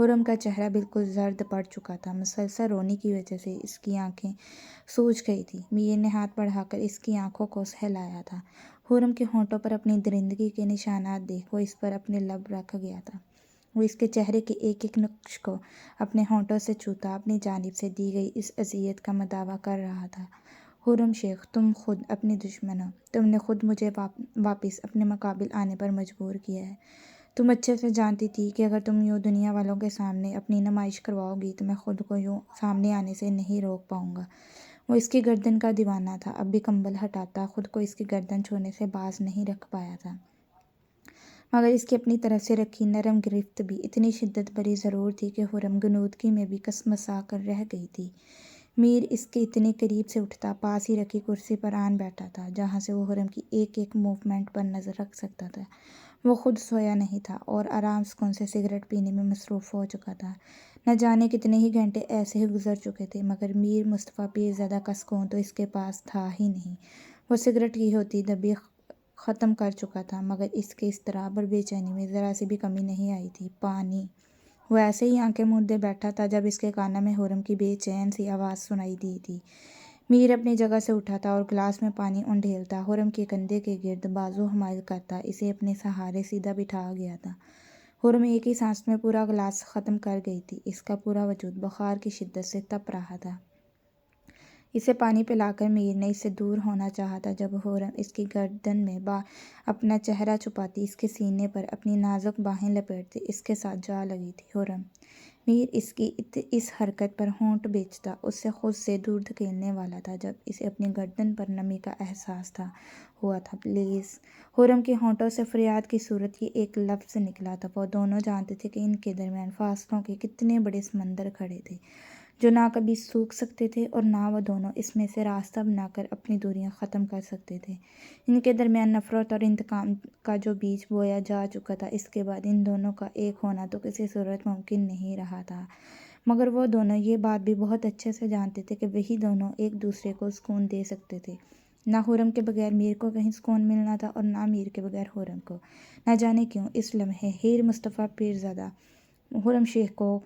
حرم کا چہرہ بالکل زرد پڑ چکا تھا، مسلسل رونے کی وجہ سے اس کی آنکھیں سوج گئی تھیں۔ میر نے ہاتھ بڑھا کر اس کی آنکھوں کو سہلایا تھا۔ حرم کے ہونٹوں پر اپنی درندگی کے نشانات دیکھ وہ اس پر اپنے لب رکھ گیا تھا۔ وہ اس کے چہرے کے ایک ایک نقش کو اپنے ہونٹوں سے چھوتا اپنی جانب سے دی گئی اس اذیت کا مداوع کر رہا تھا۔ حرم شیخ، تم خود اپنی دشمن ہو، تم نے خود مجھے واپس اپنے مقابل آنے پر مجبور کیا ہے۔ تم اچھے سے جانتی تھی کہ اگر تم یوں دنیا والوں کے سامنے اپنی نمائش کرواؤ گی تو میں خود کو یوں سامنے آنے سے نہیں روک پاؤں گا۔ وہ اس کی گردن کا دیوانہ تھا، اب بھی کمبل ہٹاتا خود کو اس کی گردن چھونے سے باز نہیں رکھ پایا تھا، مگر اس کی اپنی طرف سے رکھی نرم گرفت بھی اتنی شدت بھری ضرور تھی کہ حرم غنودگی میں بھی کسمسا کر رہ گئی تھی۔ میر اس کے اتنے قریب سے اٹھتا پاس ہی رکھی کرسی پر آن بیٹھا تھا، جہاں سے وہ حرم کی ایک ایک موومنٹ پر نظر رکھ سکتا تھا۔ وہ خود سویا نہیں تھا اور آرام سکون سے سگریٹ پینے میں مصروف ہو چکا تھا۔ نہ جانے کتنے ہی گھنٹے ایسے ہی گزر چکے تھے، مگر میر مصطفیٰ پیرزادہ کا سکون تو اس کے پاس تھا ہی نہیں۔ وہ سگریٹ کی ہوتی دبی ختم کر چکا تھا، مگر اس کے اضطراب اور بے چینی میں ذرا سی بھی کمی نہیں آئی تھی۔ پانی۔ وہ ایسے ہی آنکھیں موندے بیٹھا تھا جب اس کے کانوں میں حرم کی بے چین سی آواز سنائی دی تھی۔ میر اپنی جگہ سے اٹھا تھا اور گلاس میں پانی انڈھیلتا حرم کے کندھے کے گرد بازو حمایل کرتا اسے اپنے سہارے سیدھا بٹھا گیا تھا۔ حرم ایک ہی سانس میں پورا گلاس ختم کر گئی تھی۔ اس کا پورا وجود بخار کی شدت سے تپ رہا تھا۔ اسے پانی پلا کر میر نے اس سے دور ہونا چاہا تھا جب حرم اس کی گردن میں اپنا چہرہ چھپاتی اس کے سینے پر اپنی نازک باہیں لپیٹتی اس کے ساتھ جا لگی تھی۔ حرم! میر اس کی اس حرکت پر ہونٹ بیچتا اسے خود سے دور دھکیلنے والا تھا جب اسے اپنی گردن پر نمی کا احساس ہوا تھا۔ پلیز! حرم کے ہونٹوں سے فریاد کی صورت یہ ایک لفظ نکلا تھا۔ وہ دونوں جانتے تھے کہ ان کے درمیان فاصلوں کے کتنے بڑے سمندر کھڑے تھے جو نہ کبھی سوکھ سکتے تھے اور نہ وہ دونوں اس میں سے راستہ بنا کر اپنی دوریاں ختم کر سکتے تھے۔ ان کے درمیان نفرت اور انتقام کا جو بیج بویا جا چکا تھا، اس کے بعد ان دونوں کا ایک ہونا تو کسی صورت ممکن نہیں رہا تھا، مگر وہ دونوں یہ بات بھی بہت اچھے سے جانتے تھے کہ وہی دونوں ایک دوسرے کو سکون دے سکتے تھے۔ نہ حرم کے بغیر میر کو کہیں سکون ملنا تھا اور نہ میر کے بغیر حرم کو۔ نہ جانے کیوں اس لمحے ہیر مصطفیٰ پیرزادہ حرم شیخ کو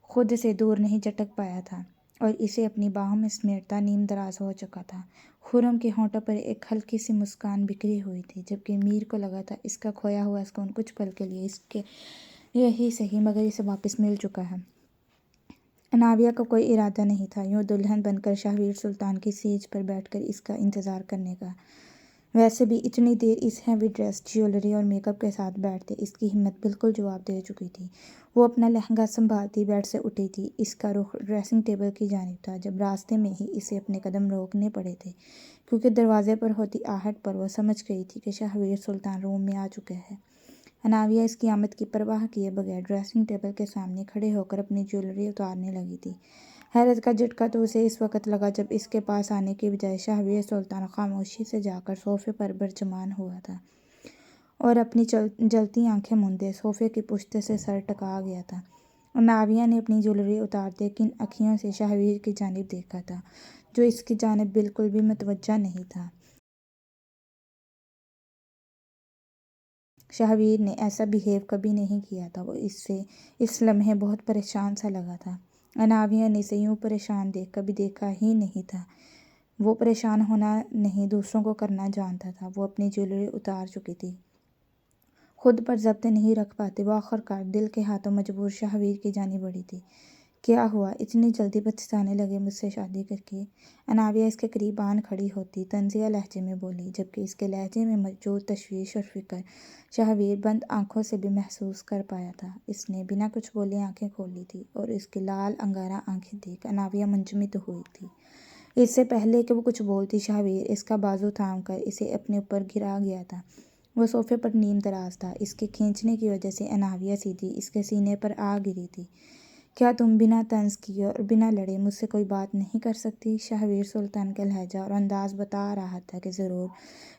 خود سے دور نہیں جھٹک پایا تھا اور اسے اپنی باہوں میں سمیٹتا نیم دراز ہو چکا تھا۔ حرم کے ہونٹوں پر ایک ہلکی سی مسکان بکھری ہوئی تھی، جبکہ میر کو لگا تھا اس کا کھویا ہوا سکون کچھ پل کے لیے اس کے یہی صحیح مگر اسے واپس مل چکا ہے۔ اناویہ کا کوئی ارادہ نہیں تھا یوں دلہن بن کر شاہویر سلطان کی سیج پر بیٹھ کر اس کا انتظار کرنے کا۔ ویسے بھی اتنی دیر اس ہیوی ڈریس، جیولری اور میک اپ کے ساتھ بیٹھتے اس کی ہمت بالکل جواب دے چکی تھی۔ وہ اپنا لہنگا سنبھالتی بیڈ سے اٹھی تھی۔ اس کا رخ ڈریسنگ ٹیبل کی جانب تھا جب راستے میں ہی اسے اپنے قدم روکنے پڑے تھے، کیونکہ دروازے پر ہوتی آہٹ پر وہ سمجھ گئی تھی کہ شاہویر سلطان روم میں آ چکے ہیں۔ اناویہ اس کی آمد کی پرواہ کیے بغیر ڈریسنگ ٹیبل کے سامنے کھڑے ہو کر اپنی جیولری اتارنے لگی تھی۔ حیرت کا جھٹکا تو اسے اس وقت لگا جب اس کے پاس آنے کے بجائے شاہویر سلطان خاموشی سے جا کر صوفے پر برجمان ہوا تھا اور اپنی جلتی آنکھیں موندے صوفے کی پشت سے سر ٹکا گیا تھا۔ اناویہ نے اپنی جیولری اتارتے کن اکھیوں سے شاہویر کی جانب دیکھا تھا، جو اس کی جانب بالکل بھی متوجہ نہیں تھا۔ شاہویر نے ایسا بیہیو کبھی نہیں کیا تھا۔ وہ اس سے اس لمحے بہت پریشان سا لگا تھا۔ اناویہ نے اسے یوں پریشان کبھی دیکھا ہی نہیں تھا۔ وہ پریشان ہونا نہیں دوسروں کو کرنا جانتا تھا۔ وہ اپنی جیولری اتار چکی تھی، خود پر ضبط نہیں رکھ پاتے وہ آخرکار دل کے ہاتھوں مجبور شاہویر کی جانب بڑھی تھی۔ کیا ہوا؟ اتنی جلدی پچھتانے لگے مجھ سے شادی کر کے؟ اناویہ اس کے قریب آن کھڑی ہوتی طنزیہ لہجے میں بولی، جبکہ اس کے لہجے میں موجود تشویش اور فکر شاہویر بند آنکھوں سے بھی محسوس کر پایا تھا۔ اس نے بنا کچھ بولے آنکھیں کھولی تھیں اور اس کی لال انگارہ آنکھیں دیکھ اناویہ منجمد ہوئی تھی۔ اس سے پہلے کہ وہ کچھ بولتی شاہویر اس کا بازو تھام کر اسے اپنے اوپر گرا گیا تھا۔ وہ صوفے پر نیم دراز تھا۔ اس کے کھینچنے کی وجہ سے اناویہ سیدھی اس کے سینے پر آ گری تھی۔ کیا تم بنا طنز کیے اور بنا لڑے مجھ سے کوئی بات نہیں کر سکتی؟ شاہویر سلطان کا لہجہ اور انداز بتا رہا تھا کہ ضرور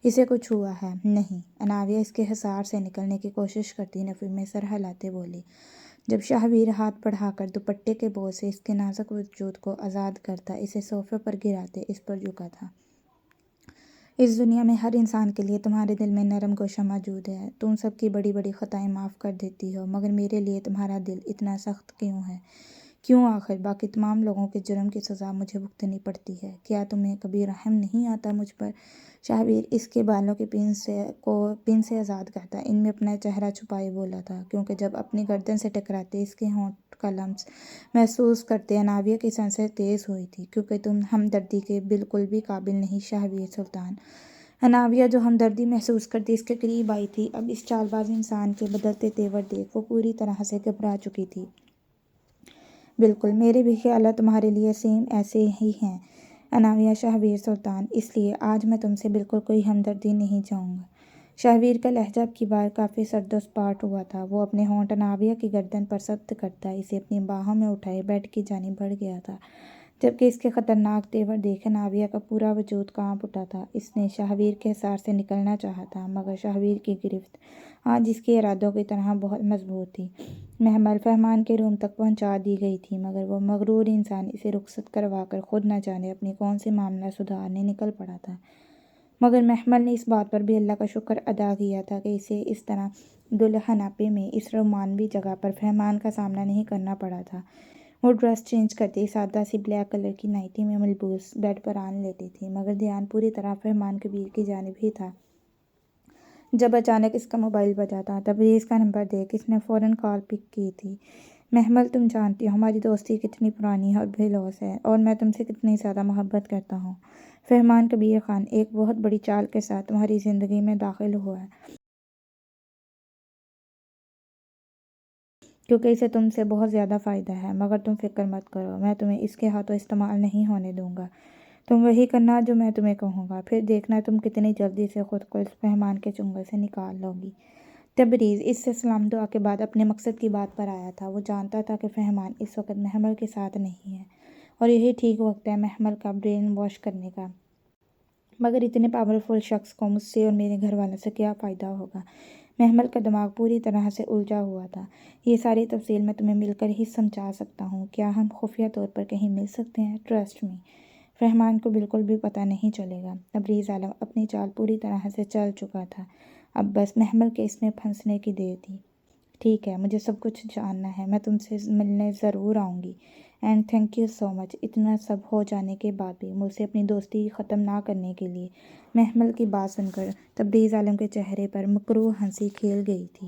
اسے کچھ ہوا ہے۔ نہیں۔ اناویہ اس کے حصار سے نکلنے کی کوشش کرتی نفی میں سر ہلاتے بولی، جب شاہویر ہاتھ بڑھا کر دوپٹے کے بوجھ سے اس کے نازک وجود کو آزاد کرتا اسے صوفے پر گراتے اس پر جھکا تھا۔ اس دنیا میں ہر انسان کے لیے تمہارے دل میں نرم گوشہ موجود ہے۔ تم سب کی بڑی بڑی خطائیں معاف کر دیتی ہو، مگر میرے لیے تمہارا دل اتنا سخت کیوں ہے؟ کیوں آخر باقی تمام لوگوں کے جرم کی سزا مجھے بھگتنی پڑتی ہے؟ کیا تمہیں کبھی رحم نہیں آتا مجھ پر؟ شہابیر اس کے بالوں کے پن سے آزاد کرتا ان میں اپنا چہرہ چھپائے بولا تھا، کیونکہ جب اپنی گردن سے ٹکراتے اس کے ہونٹ کا لمس محسوس کرتے اناویہ کی سانسیں تیز ہوئی تھی، کیونکہ تم ہمدردی کے بالکل بھی قابل نہیں شہابیر سلطان۔ اناویہ جو ہمدردی محسوس کرتی اس کے قریب آئی تھی، اب اس چال باز انسان کے بدلتے تیور دیکھ وہ پوری طرح سے گھبرا چکی تھی۔ بالکل، میرے بھی خیالات تمہارے لیے سیم ایسے ہی ہیں اناویہ شہابیر سلطان، اس لیے آج میں تم سے بالکل کوئی ہمدردی نہیں چاہوں گا۔ شہابیر کا لہجہ اب کی بار کافی سرد و سپاٹ ہوا تھا، وہ اپنے ہونٹ اناویہ کی گردن پر سخت کرتا اسے اپنی باہوں میں اٹھائے بیڈ کی جانب بڑھ گیا تھا، جبکہ اس کے خطرناک تیور دیکھ اناویہ کا پورا وجود کانپ اٹھا تھا۔ اس نے شہابیر کے حصار سے نکلنا چاہا تھا، مگر شہابیر کی گرفت آج اس کے ارادوں کی طرح بہت مضبوط تھی۔ محمل فہمان کے روم تک پہنچا دی گئی تھی، مگر وہ مغرور انسان اسے رخصت کروا کر خود نہ جانے اپنی کون سی معاملہ سدھارنے نکل پڑا تھا۔ مگر محمل نے اس بات پر بھی اللہ کا شکر ادا کیا تھا کہ اسے اس طرح دلہنپے میں اس رومانوی جگہ پر فہمان کا سامنا نہیں کرنا پڑا تھا۔ وہ ڈریس چینج کرتی سادہ سی بلیک کلر کی نائٹی میں ملبوس بیڈ پر آن لیتی تھی، مگر دھیان پوری طرح فہمان کبیر کی جانب ہی تھا۔ جب اچانک اس کا موبائل بجا تھا، تبریز کا نمبر دیکھ اس نے فوراً کال پک کی تھی۔ محمل، تم جانتی ہو ہماری دوستی کتنی پرانی اور بے لوث ہے، اور میں تم سے کتنی زیادہ محبت کرتا ہوں۔ فہمان کبیر خان ایک بہت بڑی چال کے ساتھ تمہاری زندگی میں داخل ہوا ہے، کیونکہ اسے تم سے بہت زیادہ فائدہ ہے، مگر تم فکر مت کرو، میں تمہیں اس کے ہاتھوں استعمال نہیں ہونے دوں گا۔ تم وہی کرنا جو میں تمہیں کہوں گا، پھر دیکھنا تم کتنی جلدی سے خود کو اس فہمان کے چنگل سے نکال لو گی۔ تبریز اس سے سلام دعا کے بعد اپنے مقصد کی بات پر آیا تھا۔ وہ جانتا تھا کہ فہمان اس وقت محمل کے ساتھ نہیں ہے، اور یہی ٹھیک وقت ہے محمل کا برین واش کرنے کا۔ مگر اتنے پاورفل شخص کو مجھ سے اور میرے گھر والوں سے کیا فائدہ ہوگا؟ محمل کا دماغ پوری طرح سے الجھا ہوا تھا۔ یہ ساری تفصیل میں تمہیں مل کر ہی سمجھا سکتا ہوں۔ کیا ہم خفیہ طور پر کہیں مل سکتے ہیں؟ ٹرسٹ می، فہمان کو بالکل بھی پتہ نہیں چلے گا۔ تبریز عالم اپنی چال پوری طرح سے چل چکا تھا، اب بس محمل کے اس میں پھنسنے کی دیر تھی۔ ٹھیک ہے، مجھے سب کچھ جاننا ہے، میں تم سے ملنے ضرور آؤں گی، اینڈ تھینک یو سو مچ اتنا سب ہو جانے کے بعد بھی مجھ سے اپنی دوستی ختم نہ کرنے کے لیے۔ محمل کی بات سن کر تبریز عالم کے چہرے پر مکروہ ہنسی کھیل گئی تھی۔